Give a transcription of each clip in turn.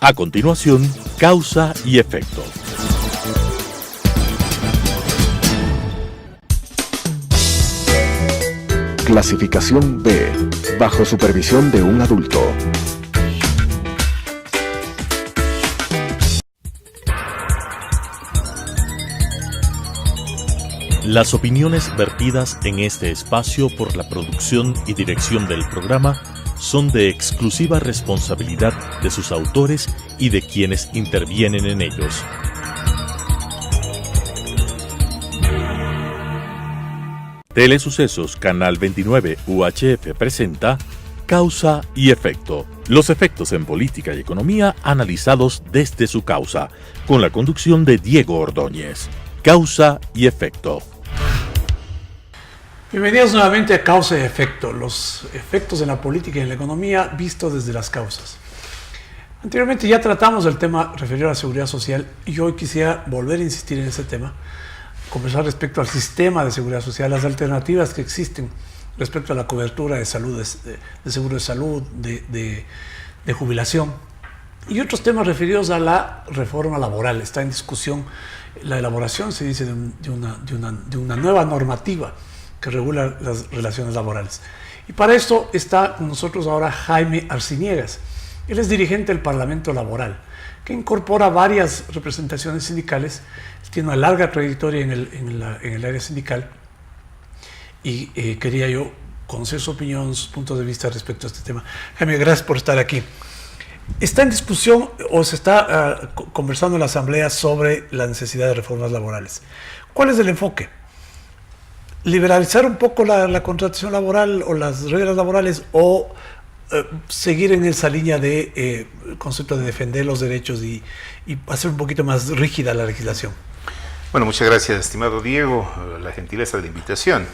A continuación, causa y efecto. Clasificación B, bajo supervisión de un adulto. Las opiniones vertidas en este espacio por la producción y dirección del programa son de exclusiva responsabilidad de sus autores y de quienes intervienen en ellos. Telesucesos Canal 29 UHF presenta Causa y Efecto. Los efectos en política y economía analizados desde su causa, con la conducción de Diego Ordóñez. Causa y Efecto. Bienvenidos nuevamente a Causa y Efecto, los efectos en la política y en la economía vistos desde las causas. Anteriormente ya tratamos el tema referido a la seguridad social y hoy quisiera volver a insistir en ese tema, conversar respecto al sistema de seguridad social, las alternativas que existen respecto a la cobertura de salud, de seguro de salud, de jubilación y otros temas referidos a la reforma laboral. Está en discusión la elaboración, se dice, de una nueva normativa que regula las relaciones laborales. Y para esto está con nosotros ahora Jaime Arciniegas. Él es dirigente del Parlamento Laboral, que incorpora varias representaciones sindicales, tiene una larga trayectoria en el área sindical y quería yo conocer su opinión, sus puntos de vista respecto a este tema. Jaime, gracias por estar aquí. Está en discusión o se está conversando en la Asamblea sobre la necesidad de reformas laborales. ¿Cuál es el enfoque? ¿Liberalizar un poco la contratación laboral o las reglas laborales o seguir en esa línea de concepto de defender los derechos y hacer un poquito más rígida la legislación? Bueno, muchas gracias, estimado Diego, la gentileza de la invitación.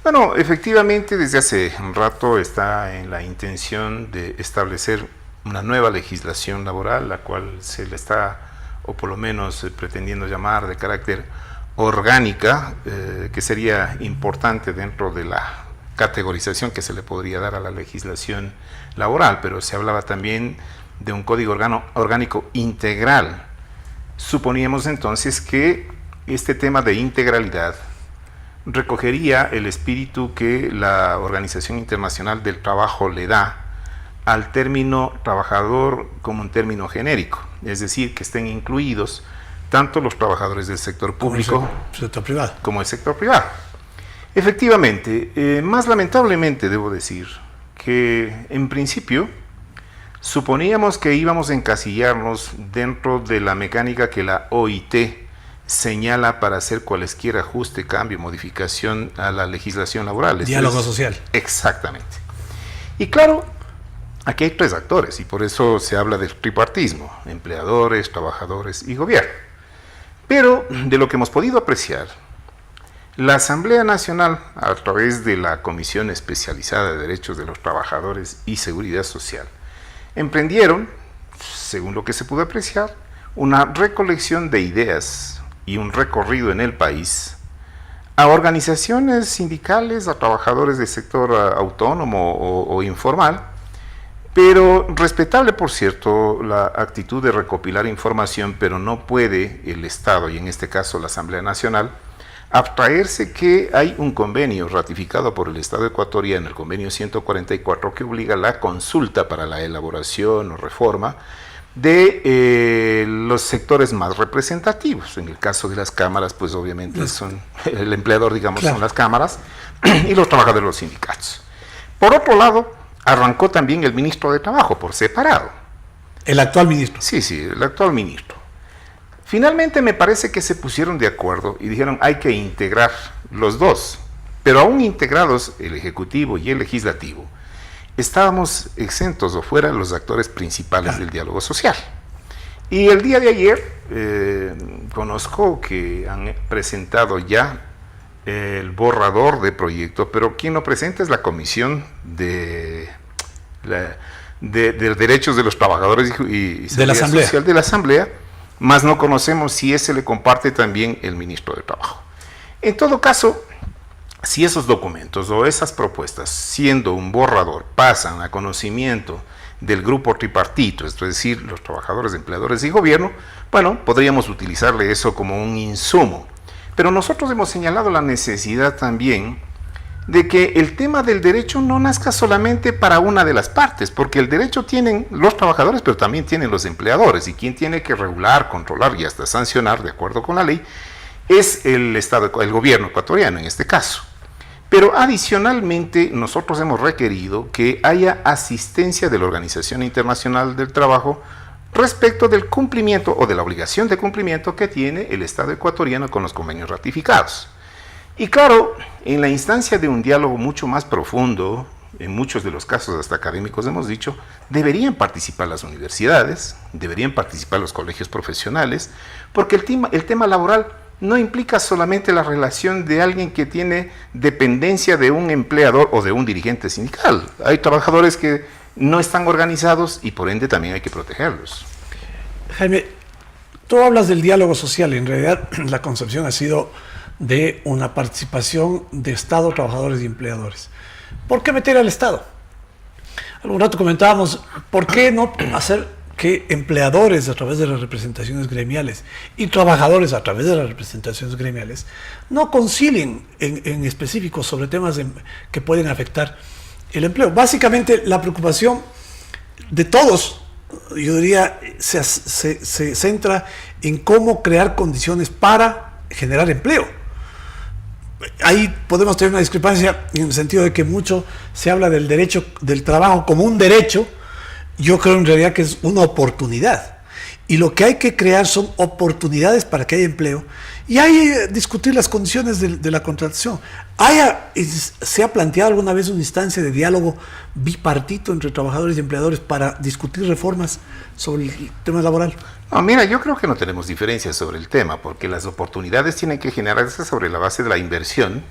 Bueno, efectivamente, desde hace un rato está en la intención de establecer una nueva legislación laboral, la cual se le está, o por lo menos pretendiendo llamar de carácter orgánica, que sería importante dentro de la categorización que se le podría dar a la legislación laboral, pero se hablaba también de un código orgánico integral. Suponíamos entonces que este tema de integralidad recogería el espíritu que la Organización Internacional del Trabajo le da al término trabajador como un término genérico, es decir, que estén incluidos tanto los trabajadores del sector público como el sector privado. Efectivamente, más lamentablemente debo decir que en principio suponíamos que íbamos a encasillarnos dentro de la mecánica que la OIT señala para hacer cualesquier ajuste, cambio, modificación a la legislación laboral. Diálogo social. Exactamente. Y claro, aquí hay tres actores y por eso se habla del tripartismo: empleadores, trabajadores y gobierno. Pero de lo que hemos podido apreciar, la Asamblea Nacional, a través de la Comisión Especializada de Derechos de los Trabajadores y Seguridad Social, emprendieron, según lo que se pudo apreciar, una recolección de ideas y un recorrido en el país a organizaciones sindicales, a trabajadores del sector autónomo o informal, pero respetable, por cierto, la actitud de recopilar información, pero no puede el Estado, y en este caso la Asamblea Nacional, abstraerse que hay un convenio ratificado por el Estado ecuatoriano, el convenio 144, que obliga la consulta para la elaboración o reforma de los sectores más representativos. En el caso de las cámaras, pues obviamente son el empleador, digamos, claro, son las cámaras, y los trabajadores de los sindicatos. Por otro lado, arrancó también el ministro de Trabajo por separado. ¿El actual ministro? Sí, el actual ministro. Finalmente me parece que se pusieron de acuerdo y dijeron hay que integrar los dos, pero aún integrados el Ejecutivo y el Legislativo, estábamos exentos o fuera los actores principales del diálogo social. Y el día de ayer conozco que han presentado ya el borrador de proyecto, pero quien lo presenta es la Comisión de Derechos de los Trabajadores y Seguridad Social de la Asamblea, más no conocemos si ese le comparte también el ministro de Trabajo. En todo caso, si esos documentos o esas propuestas, siendo un borrador, pasan a conocimiento del grupo tripartito, esto es decir, los trabajadores, empleadores y gobierno, bueno, podríamos utilizarle eso como un insumo. Pero nosotros hemos señalado la necesidad también de que el tema del derecho no nazca solamente para una de las partes, porque el derecho tienen los trabajadores, pero también tienen los empleadores, y quien tiene que regular, controlar y hasta sancionar, de acuerdo con la ley, es el Estado, el gobierno ecuatoriano en este caso. Pero adicionalmente nosotros hemos requerido que haya asistencia de la Organización Internacional del Trabajo respecto del cumplimiento o de la obligación de cumplimiento que tiene el Estado ecuatoriano con los convenios ratificados. Y claro, en la instancia de un diálogo mucho más profundo, en muchos de los casos hasta académicos hemos dicho, deberían participar las universidades, deberían participar los colegios profesionales, porque el tema laboral no implica solamente la relación de alguien que tiene dependencia de un empleador o de un dirigente sindical. Hay trabajadores que no están organizados y por ende también hay que protegerlos. Jaime, tú hablas del diálogo social. En realidad la concepción ha sido de una participación de Estado, trabajadores y empleadores. ¿Por qué meter al Estado? Algún rato comentábamos, ¿por qué no hacer que empleadores a través de las representaciones gremiales y trabajadores a través de las representaciones gremiales no concilien en específico sobre temas que pueden afectar el empleo? Básicamente la preocupación de todos, yo diría, se centra en cómo crear condiciones para generar empleo. Ahí podemos tener una discrepancia en el sentido de que mucho se habla del derecho del trabajo como un derecho. Yo creo en realidad que es una oportunidad, y lo que hay que crear son oportunidades para que haya empleo, y hay que discutir las condiciones de la contratación. ¿Se ha planteado alguna vez una instancia de diálogo bipartito entre trabajadores y empleadores para discutir reformas sobre el tema laboral? No, mira, yo creo que no tenemos diferencias sobre el tema, porque las oportunidades tienen que generarse sobre la base de la inversión.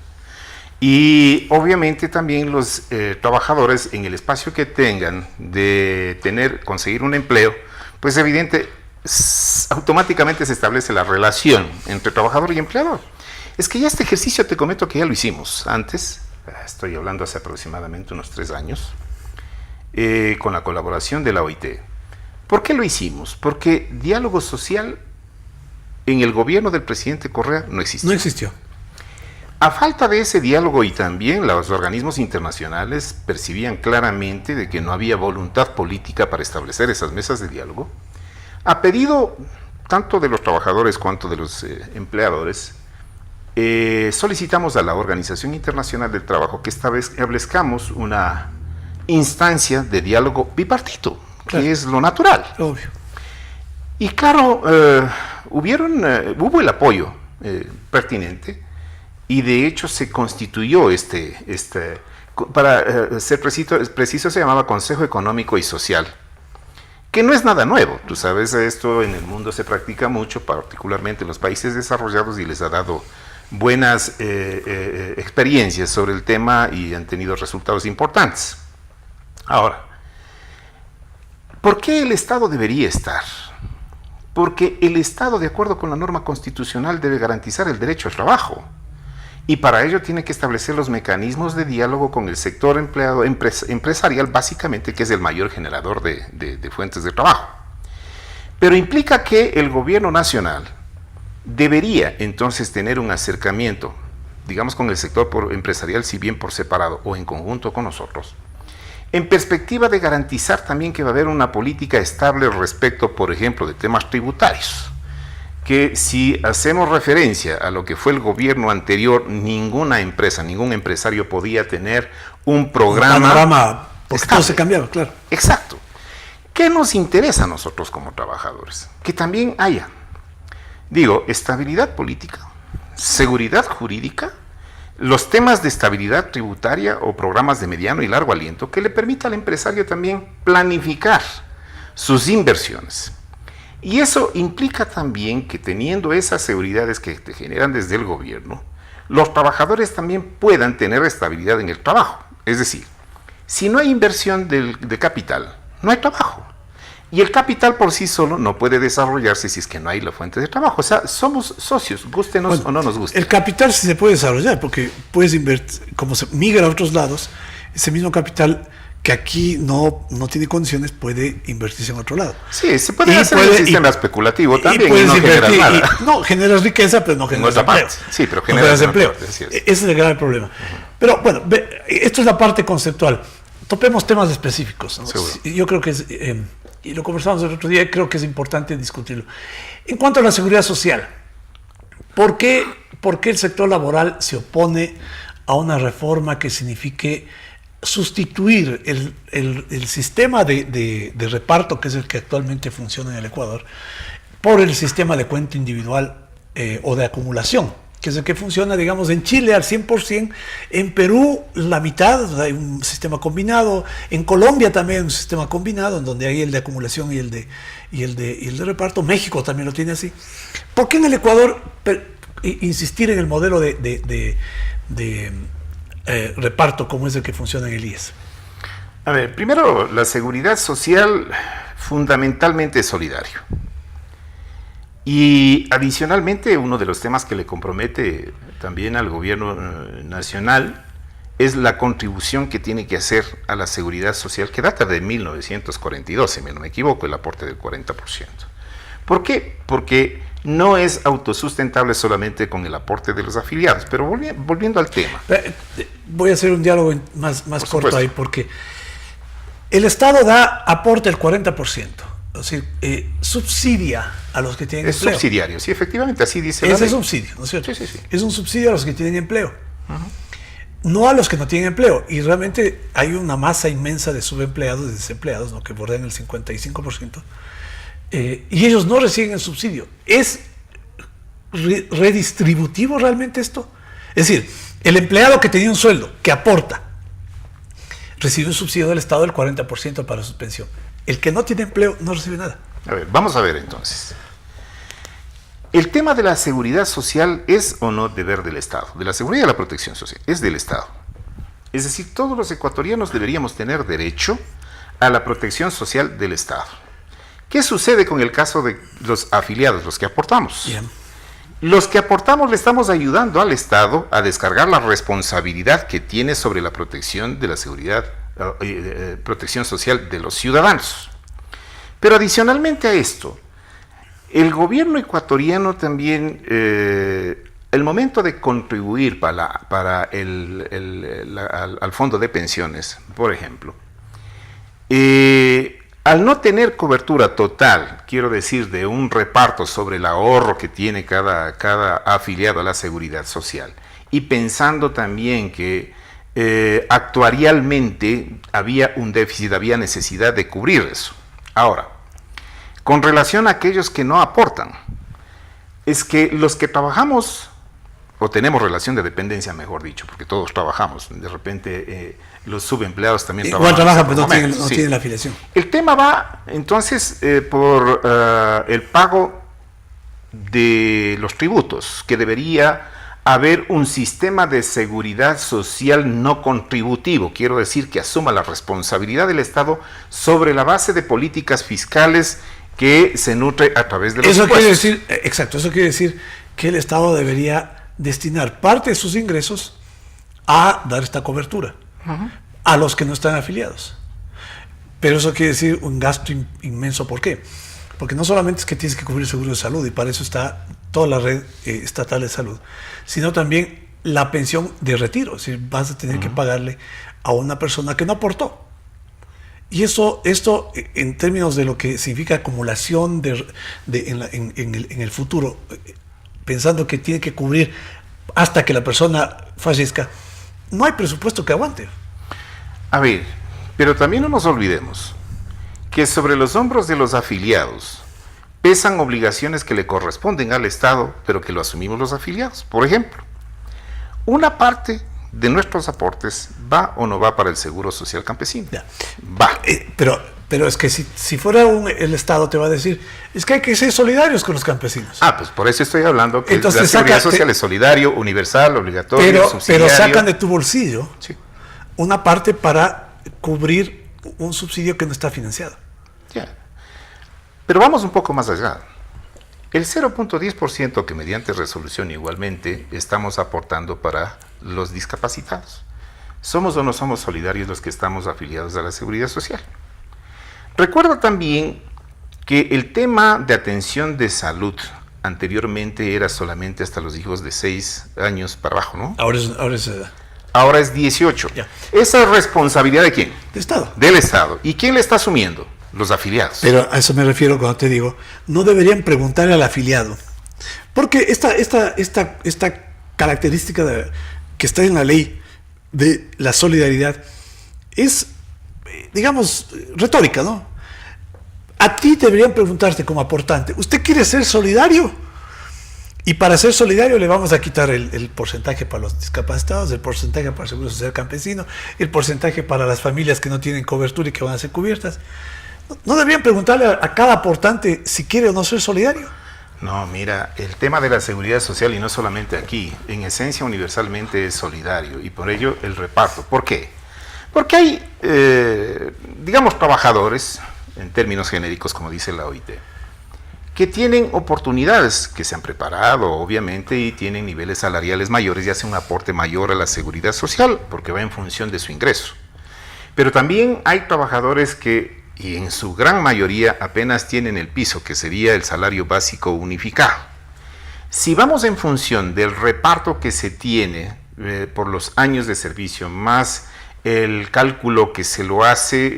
Y obviamente también los trabajadores, en el espacio que tengan de conseguir un empleo, pues automáticamente se establece la relación entre trabajador y empleador. Es que ya este ejercicio te comento que ya lo hicimos antes, estoy hablando hace aproximadamente unos 3 años, con la colaboración de la OIT. ¿Por qué lo hicimos? Porque diálogo social en el gobierno del presidente Correa no existió. No existió. A falta de ese diálogo, y también los organismos internacionales percibían claramente de que no había voluntad política para establecer esas mesas de diálogo, a pedido tanto de los trabajadores cuanto de los empleadores, solicitamos a la Organización Internacional del Trabajo que establezcamos una instancia de diálogo bipartito, claro, que es lo natural. Obvio. Y claro, hubo el apoyo pertinente. Y de hecho se constituyó para ser preciso, se llamaba Consejo Económico y Social, que no es nada nuevo. Tú sabes, esto en el mundo se practica mucho, particularmente en los países desarrollados, y les ha dado buenas experiencias sobre el tema y han tenido resultados importantes. Ahora, ¿por qué el Estado debería estar? Porque el Estado, de acuerdo con la norma constitucional, debe garantizar el derecho al trabajo. Y para ello tiene que establecer los mecanismos de diálogo con el sector empresarial, básicamente, que es el mayor generador de fuentes de trabajo. Pero implica que el gobierno nacional debería entonces tener un acercamiento, digamos, con el sector empresarial, si bien por separado o en conjunto con nosotros, en perspectiva de garantizar también que va a haber una política estable respecto, por ejemplo, de temas tributarios. Que si hacemos referencia a lo que fue el gobierno anterior, ninguna empresa, ningún empresario podía tener un programa porque todo se cambiaba, claro. Exacto. ¿Qué nos interesa a nosotros como trabajadores? Que también haya, estabilidad política, seguridad jurídica, los temas de estabilidad tributaria o programas de mediano y largo aliento que le permita al empresario también planificar sus inversiones. Y eso implica también que, teniendo esas seguridades que te generan desde el gobierno, los trabajadores también puedan tener estabilidad en el trabajo. Es decir, si no hay inversión de capital, no hay trabajo. Y el capital por sí solo no puede desarrollarse si es que no hay la fuente de trabajo. O sea, somos socios, gústenos o no nos guste. El capital sí se puede desarrollar, porque puedes invertir, como se migra a otros lados, ese mismo capital que aquí no tiene condiciones, puede invertirse en otro lado. Sí, se puede hacer un sistema especulativo también y no generar nada. No, generas riqueza, pero no generas empleo. Sí, pero generas empleo. Ese es el gran problema. Pero bueno, esto es la parte conceptual. Topemos temas específicos, ¿no? Yo creo que es, y lo conversamos el otro día, creo que es importante discutirlo. En cuanto a la seguridad social, ¿por qué el sector laboral se opone a una reforma que signifique sustituir el sistema de reparto, que es el que actualmente funciona en el Ecuador, por el sistema de cuenta individual o de acumulación, que es el que funciona, digamos, en Chile al 100%, en Perú la mitad, hay un sistema combinado, en Colombia también hay un sistema combinado, en donde hay el de acumulación y el de reparto, México también lo tiene así. ¿Por qué en el Ecuador insistir en el modelo de reparto como es el que funciona en el IES? A ver, primero, la seguridad social fundamentalmente es solidario. Y adicionalmente, uno de los temas que le compromete también al gobierno nacional es la contribución que tiene que hacer a la seguridad social, que data de 1942, si no me equivoco, el aporte del 40%. ¿Por qué? Porque no es autosustentable solamente con el aporte de los afiliados. Pero volviendo al tema. Voy a hacer un diálogo más corto ahí, porque el Estado aporta el 40%. Es decir, subsidia a los que tienen empleo. Es subsidiario, sí, efectivamente, así dice la ley. Es subsidio, ¿no es cierto? Sí. Es un subsidio a los que tienen empleo, no a los que no tienen empleo. Y realmente hay una masa inmensa de subempleados y desempleados, ¿no?, que bordean el 55%, y ellos no reciben el subsidio. ¿Es redistributivo realmente esto? Es decir, el empleado que tenía un sueldo, que aporta, recibe un subsidio del Estado del 40% para su pensión. El que no tiene empleo no recibe nada. A ver, vamos a ver entonces. El tema de la seguridad social es o no deber del Estado. De la seguridad y la protección social es del Estado. Es decir, todos los ecuatorianos deberíamos tener derecho a la protección social del Estado. ¿Qué sucede con el caso de los afiliados, los que aportamos? Bien. Los que aportamos le estamos ayudando al Estado a descargar la responsabilidad que tiene sobre la protección de la seguridad, protección social de los ciudadanos. Pero adicionalmente a esto, el gobierno ecuatoriano también, el momento de contribuir al fondo de pensiones, por ejemplo, al no tener cobertura total, quiero decir, de un reparto sobre el ahorro que tiene cada afiliado a la seguridad social, y pensando también que actuarialmente había un déficit, había necesidad de cubrir eso. Ahora, con relación a aquellos que no aportan, es que los que trabajamos, o tenemos relación de dependencia, mejor dicho, porque todos trabajamos, de repente los subempleados también igual trabajan, pero no sí, tienen la afiliación. El tema va entonces por el pago de los tributos, que debería haber un sistema de seguridad social no contributivo, quiero decir que asuma la responsabilidad del Estado sobre la base de políticas fiscales que se nutre a través de los impuestos. Eso quiere decir que el Estado debería destinar parte de sus ingresos a dar esta cobertura a los que no están afiliados. Pero eso quiere decir un gasto inmenso. ¿Por qué? Porque no solamente es que tienes que cubrir el seguro de salud, y para eso está toda la red estatal de salud, sino también la pensión de retiro. Es decir, vas a tener que pagarle a una persona que no aportó. Y esto en términos de lo que significa acumulación en el futuro, pensando que tiene que cubrir hasta que la persona fallezca, no hay presupuesto que aguante. A ver, pero también no nos olvidemos que sobre los hombros de los afiliados pesan obligaciones que le corresponden al Estado, pero que lo asumimos los afiliados. Por ejemplo, una parte de nuestros aportes va o no va para el Seguro Social Campesino. Ya. Va. Pero es que si fuera el Estado te va a decir, es que hay que ser solidarios con los campesinos. Pues por eso estoy hablando que entonces la seguridad social es solidario, universal, obligatorio, subsidiario. Pero sacan de tu bolsillo una parte para cubrir un subsidio que no está financiado. Ya. Pero vamos un poco más allá. El 0.10% que mediante resolución igualmente estamos aportando para los discapacitados. ¿Somos o no somos solidarios los que estamos afiliados a la Seguridad Social? Recuerda también que el tema de atención de salud anteriormente era solamente hasta los hijos de 6 años para abajo, ¿no? Ahora es 18. Ya. ¿Esa es responsabilidad de quién? del Estado. Del Estado. ¿Y quién le está asumiendo? Los afiliados. Pero a eso me refiero cuando te digo, no deberían preguntarle al afiliado. Porque esta característica que está en la ley de la solidaridad es, digamos, retórica, ¿no? A ti deberían preguntarte como aportante, ¿usted quiere ser solidario? Y para ser solidario le vamos a quitar el porcentaje para los discapacitados, el porcentaje para el Seguro Social Campesino, el porcentaje para las familias que no tienen cobertura y que van a ser cubiertas. ¿No deberían preguntarle a cada aportante si quiere o no ser solidario? No, mira, el tema de la seguridad social, y no solamente aquí, en esencia universalmente es solidario, y por ello el reparto. ¿Por qué? Porque hay, digamos, trabajadores, en términos genéricos, como dice la OIT, que tienen oportunidades, que se han preparado, obviamente, y tienen niveles salariales mayores y hacen un aporte mayor a la seguridad social, porque va en función de su ingreso. Pero también hay trabajadores que, y en su gran mayoría, apenas tienen el piso, que sería el salario básico unificado. Si vamos en función del reparto que se tiene por los años de servicio, más el cálculo que se lo hace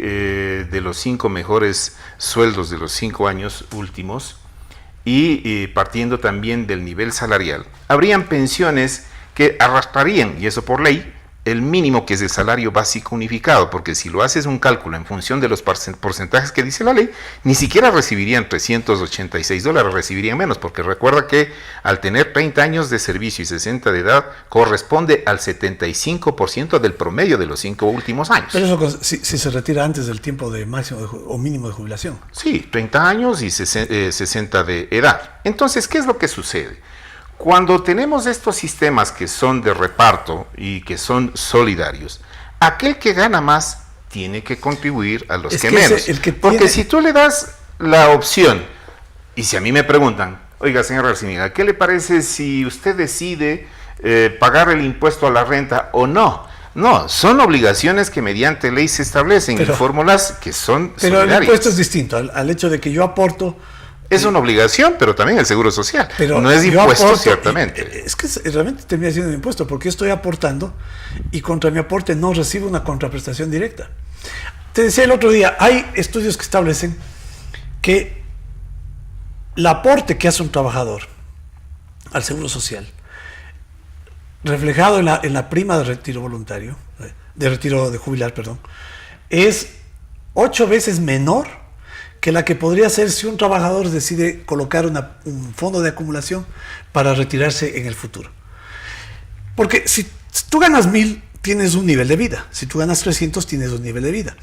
de los 5 mejores sueldos de los 5 años últimos, y partiendo también del nivel salarial, habrían pensiones que arrastrarían, y eso por ley, el mínimo que es el salario básico unificado, porque si lo haces un cálculo en función de los porcentajes que dice la ley, ni siquiera recibirían $386, recibirían menos, porque recuerda que al tener 30 años de servicio y 60 de edad, corresponde al 75% del promedio de los 5 últimos años. Pero eso si se retira antes del tiempo de máximo o mínimo de jubilación. Sí, 30 años y 60 de edad. Entonces, ¿qué es lo que sucede? Cuando tenemos estos sistemas que son de reparto y que son solidarios, aquel que gana más tiene que contribuir a los que menos. Porque si tú le das la opción, y si a mí me preguntan, oiga, señor Arciniega, ¿qué le parece si usted decide pagar el impuesto a la renta o no? No, son obligaciones que mediante ley se establecen y fórmulas que son solidarias. Pero el impuesto es distinto al hecho de que yo aporto. Es una obligación, pero también el seguro social. Pero no es impuesto, aporto, ciertamente. Es que realmente termina siendo un impuesto, porque estoy aportando y contra mi aporte no recibo una contraprestación directa. Te decía el otro día, hay estudios que establecen que el aporte que hace un trabajador al seguro social, reflejado en la prima de retiro voluntario, de retiro de jubilar, perdón, es 8 veces menor que la que podría ser si un trabajador decide colocar un fondo de acumulación para retirarse en el futuro. Porque si tú ganas 1,000, tienes un nivel de vida. Si tú ganas 300, tienes un nivel de vida.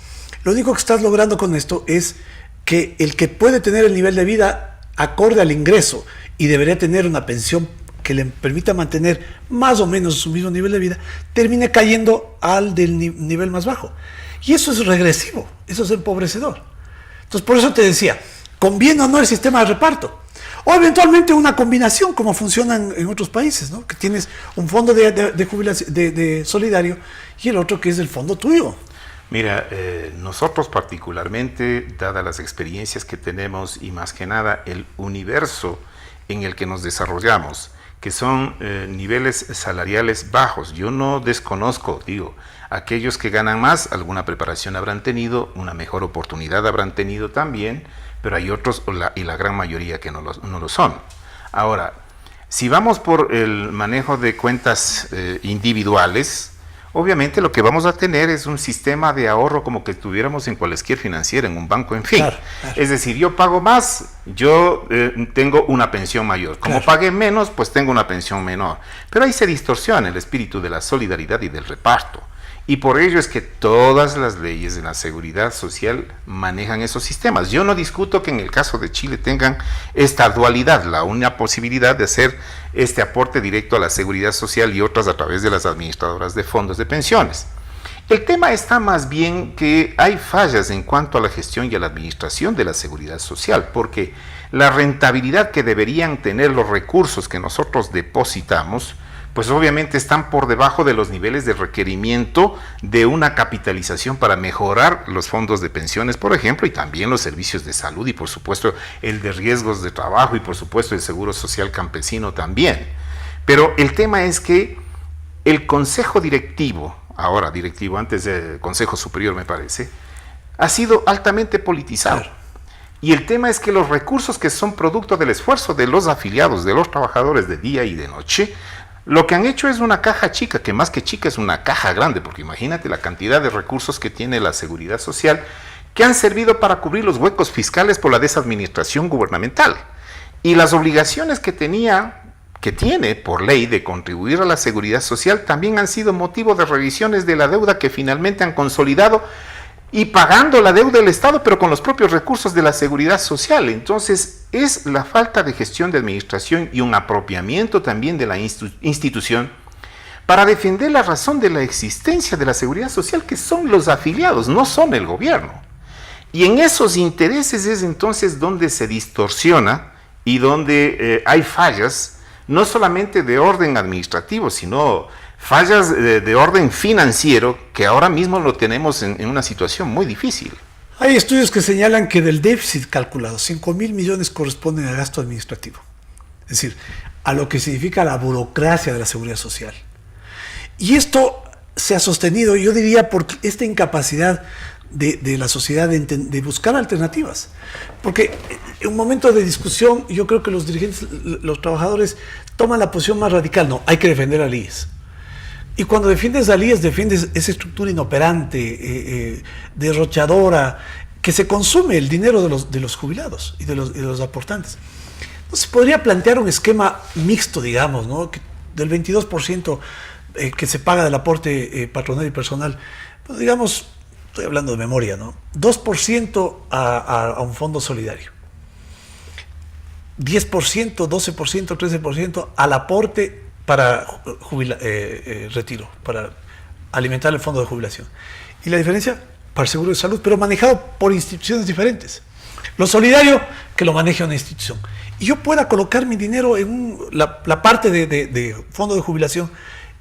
Lo único que estás logrando con esto es que el que puede tener el nivel de vida acorde al ingreso y debería tener una pensión que le permita mantener más o menos su mismo nivel de vida, termine cayendo al del nivel más bajo. Y eso es regresivo, eso es empobrecedor. Entonces, por eso te decía, ¿conviene o no el sistema de reparto? O eventualmente una combinación, como funcionan en otros países, ¿no? Que tienes un fondo de jubilación de solidario y el otro que es el fondo tuyo. Mira, nosotros particularmente, dadas las experiencias que tenemos y más que nada el universo en el que nos desarrollamos, que son niveles salariales bajos, yo no desconozco, aquellos que ganan más, alguna preparación habrán tenido, una mejor oportunidad habrán tenido también, pero hay otros, y la gran mayoría que no lo son. Ahora, si vamos por el manejo de cuentas individuales, obviamente lo que vamos a tener es un sistema de ahorro como que tuviéramos en cualquier financiera, en un banco, en fin. Claro. Es decir, yo pago más, yo tengo una pensión mayor. Como pagué menos, pues tengo una pensión menor. Pero ahí se distorsiona el espíritu de la solidaridad y del reparto. Y por ello es que todas las leyes de la seguridad social manejan esos sistemas. Yo no discuto que en el caso de Chile tengan esta dualidad, una posibilidad de hacer este aporte directo a la seguridad social y otras a través de las administradoras de fondos de pensiones. El tema está más bien que hay fallas en cuanto a la gestión y a la administración de la seguridad social, porque la rentabilidad que deberían tener los recursos que nosotros depositamos pues obviamente están por debajo de los niveles de requerimiento de una capitalización para mejorar los fondos de pensiones, por ejemplo, y también los servicios de salud y por supuesto el de riesgos de trabajo y por supuesto el seguro social campesino también. Pero el tema es que el Consejo Directivo, ahora directivo, antes del Consejo Superior me parece, ha sido altamente politizado. Claro. Y el tema es que los recursos que son producto del esfuerzo de los afiliados, de los trabajadores de día y de noche, lo que han hecho es una caja chica, que más que chica es una caja grande, porque imagínate la cantidad de recursos que tiene la Seguridad Social, que han servido para cubrir los huecos fiscales por la desadministración gubernamental. Y las obligaciones que tiene por ley de contribuir a la Seguridad Social también han sido motivo de revisiones de la deuda que finalmente han consolidado y pagando la deuda del Estado, pero con los propios recursos de la Seguridad Social. Entonces, es la falta de gestión de administración y un apropiamiento también de la institución para defender la razón de la existencia de la Seguridad Social, que son los afiliados, no son el gobierno. Y en esos intereses es entonces donde se distorsiona y donde hay fallas, no solamente de orden administrativo, sino fallas de orden financiero, que ahora mismo lo tenemos en una situación muy difícil. Hay estudios que señalan que del déficit calculado, 5.000 millones corresponden a gasto administrativo. Es decir, a lo que significa la burocracia de la Seguridad Social. Y esto se ha sostenido, yo diría, por esta incapacidad de la sociedad de buscar alternativas. Porque en un momento de discusión, yo creo que los dirigentes, los trabajadores, toman la posición más radical. No, hay que defender al IES. Y cuando defiendes al IES, defiendes esa estructura inoperante, derrochadora, que se consume el dinero de los jubilados y de los aportantes. Entonces podría plantear un esquema mixto, digamos, ¿no? Del 22% que se paga del aporte patronal y personal, pues digamos, estoy hablando de memoria, ¿no? 2% a un fondo solidario. 10%, 12%, 13% al aporte para retiro, para alimentar el fondo de jubilación. Y la diferencia para el seguro de salud, pero manejado por instituciones diferentes. Lo solidario, que lo maneje una institución. Y yo pueda colocar mi dinero en la parte de fondo de jubilación,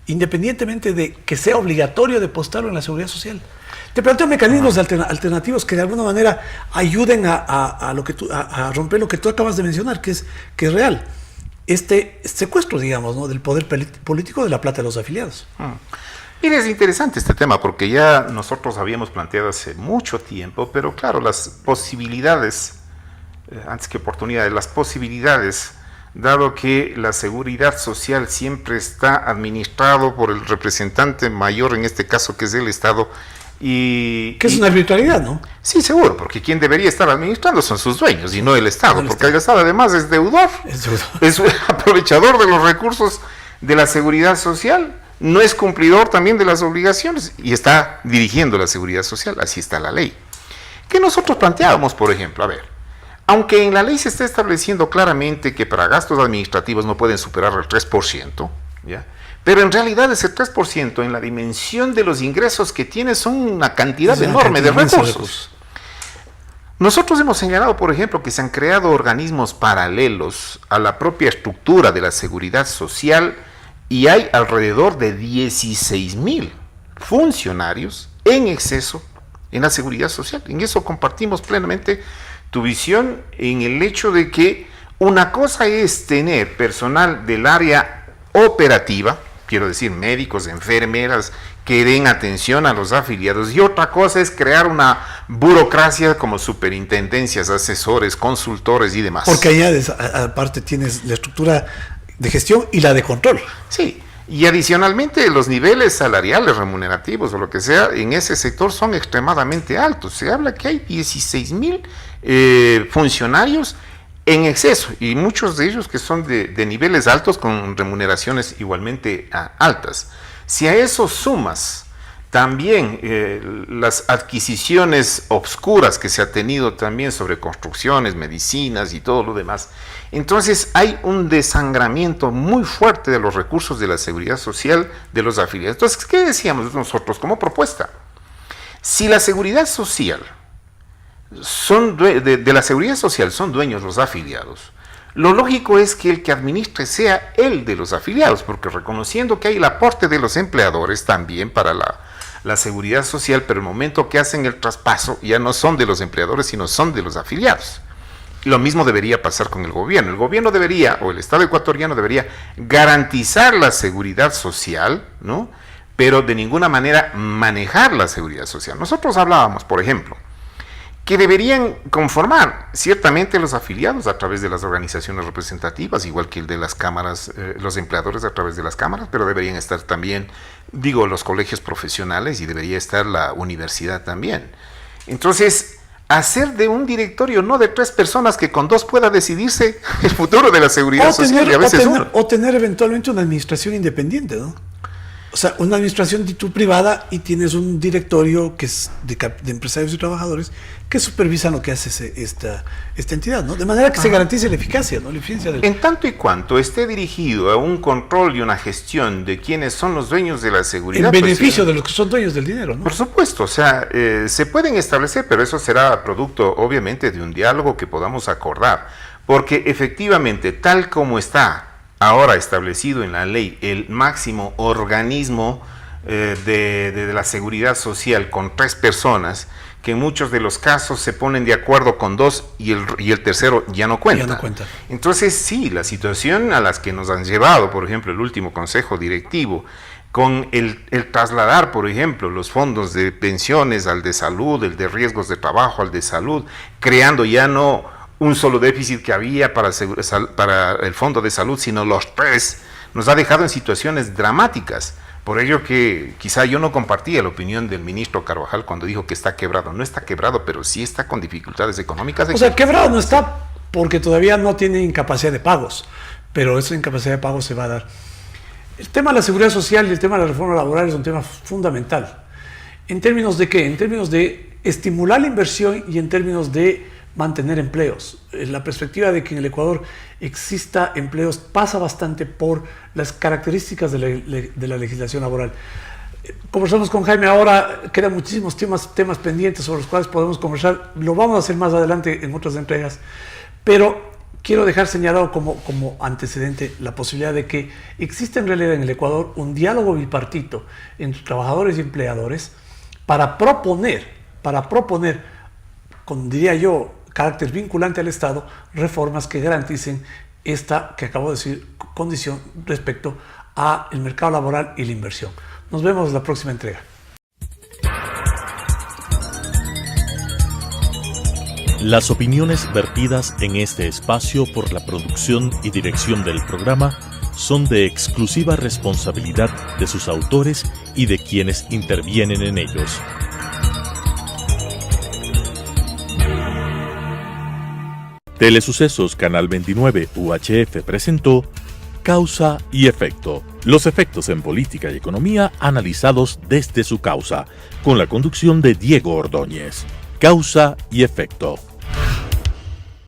independientemente de que sea obligatorio depositarlo en la Seguridad Social. Te planteo mecanismos alternativos que de alguna manera ayuden a romper lo que tú acabas de mencionar, que es real. Este secuestro, digamos, ¿no?, del poder político de la plata de los afiliados. Mire, es interesante este tema porque ya nosotros habíamos planteado hace mucho tiempo, pero claro, las posibilidades, antes que oportunidades, las posibilidades, dado que la Seguridad Social siempre está administrado por el representante mayor, en este caso que es el Estado, que es una arbitrariedad, ¿no? Sí, seguro, porque quien debería estar administrando son sus dueños y no el Estado, porque el Estado además es deudor, es aprovechador de los recursos de la Seguridad Social, no es cumplidor también de las obligaciones y está dirigiendo la Seguridad Social, así está la ley. ¿Qué nosotros planteábamos, por ejemplo? A ver, aunque en la ley se está estableciendo claramente que para gastos administrativos no pueden superar el 3%, ¿ya?, pero en realidad ese 3% en la dimensión de los ingresos que tiene son una cantidad enorme de recursos. Nosotros hemos señalado, por ejemplo, que se han creado organismos paralelos a la propia estructura de la Seguridad Social y hay alrededor de 16.000 funcionarios en exceso en la Seguridad Social. En eso compartimos plenamente tu visión en el hecho de que una cosa es tener personal del área operativa, quiero decir médicos, enfermeras, que den atención a los afiliados, y otra cosa es crear una burocracia como superintendencias, asesores, consultores y demás. Porque allá aparte tienes la estructura de gestión y la de control. Sí, y adicionalmente los niveles salariales, remunerativos o lo que sea, en ese sector son extremadamente altos. Se habla que hay 16.000 funcionarios en exceso, y muchos de ellos que son de niveles altos con remuneraciones igualmente altas. Si a eso sumas también las adquisiciones obscuras que se ha tenido también sobre construcciones, medicinas y todo lo demás, entonces hay un desangramiento muy fuerte de los recursos de la Seguridad Social de los afiliados. Entonces, ¿qué decíamos nosotros como propuesta? Si la Seguridad Social de la Seguridad Social son dueños los afiliados, lo lógico es que el que administre sea el de los afiliados, porque reconociendo que hay el aporte de los empleadores también para la seguridad social, pero el momento que hacen el traspaso ya no son de los empleadores, sino son de los afiliados. Lo mismo debería pasar con el gobierno. El gobierno debería, o el Estado ecuatoriano debería garantizar la seguridad social, ¿no? Pero de ninguna manera manejar la seguridad social. Nosotros hablábamos, por ejemplo, que deberían conformar ciertamente los afiliados a través de las organizaciones representativas, igual que el de las cámaras, los empleadores a través de las cámaras, pero deberían estar también, los colegios profesionales y debería estar la universidad también. Entonces, hacer de un directorio no de 3 personas que con 2 pueda decidirse el futuro de la seguridad social, y a veces o tener eventualmente una administración independiente, ¿no? O sea, una administración privada y tienes un directorio que es de empresarios y trabajadores que supervisan lo que hace esta entidad, ¿no? De manera que se garantice la eficacia, ¿no? La eficiencia del... En tanto y cuanto esté dirigido a un control y una gestión de quienes son los dueños de la seguridad. En beneficio de los que son dueños del dinero, ¿no? Por supuesto, o sea, se pueden establecer, pero eso será producto, obviamente, de un diálogo que podamos acordar. Porque efectivamente, tal como está ahora establecido en la ley, el máximo organismo de la seguridad social con 3 personas, que en muchos de los casos se ponen de acuerdo con 2 y el tercero ya no cuenta. Entonces sí, la situación a las que nos han llevado, por ejemplo, el último consejo directivo, con el trasladar, por ejemplo, los fondos de pensiones al de salud, el de riesgos de trabajo al de salud, creando ya no un solo déficit que había para el fondo de salud, sino los 3, nos ha dejado en situaciones dramáticas. Por ello que quizá yo no compartía la opinión del ministro Carvajal cuando dijo que está quebrado. No está quebrado, pero sí está con dificultades económicas. O sea, quebrado no está porque todavía no tiene incapacidad de pagos, pero esa incapacidad de pagos se va a dar. El tema de la seguridad social y el tema de la reforma laboral es un tema fundamental. ¿En términos de qué? En términos de estimular la inversión y en términos de mantener empleos. La perspectiva de que en el Ecuador exista empleos pasa bastante por las características de la legislación laboral. Conversamos con Jaime ahora, quedan muchísimos temas pendientes sobre los cuales podemos conversar. Lo vamos a hacer más adelante en otras entregas, pero quiero dejar señalado como antecedente la posibilidad de que existe en realidad en el Ecuador un diálogo bipartito entre trabajadores y empleadores para proponer, con, diría yo, carácter vinculante al Estado, reformas que garanticen esta que acabo de decir condición respecto al mercado laboral y la inversión. Nos vemos en la próxima entrega. Las opiniones vertidas en este espacio por la producción y dirección del programa son de exclusiva responsabilidad de sus autores y de quienes intervienen en ellos. Telesucesos Canal 29 UHF presentó Causa y Efecto. Los efectos en política y economía analizados desde su causa, con la conducción de Diego Ordóñez. Causa y Efecto.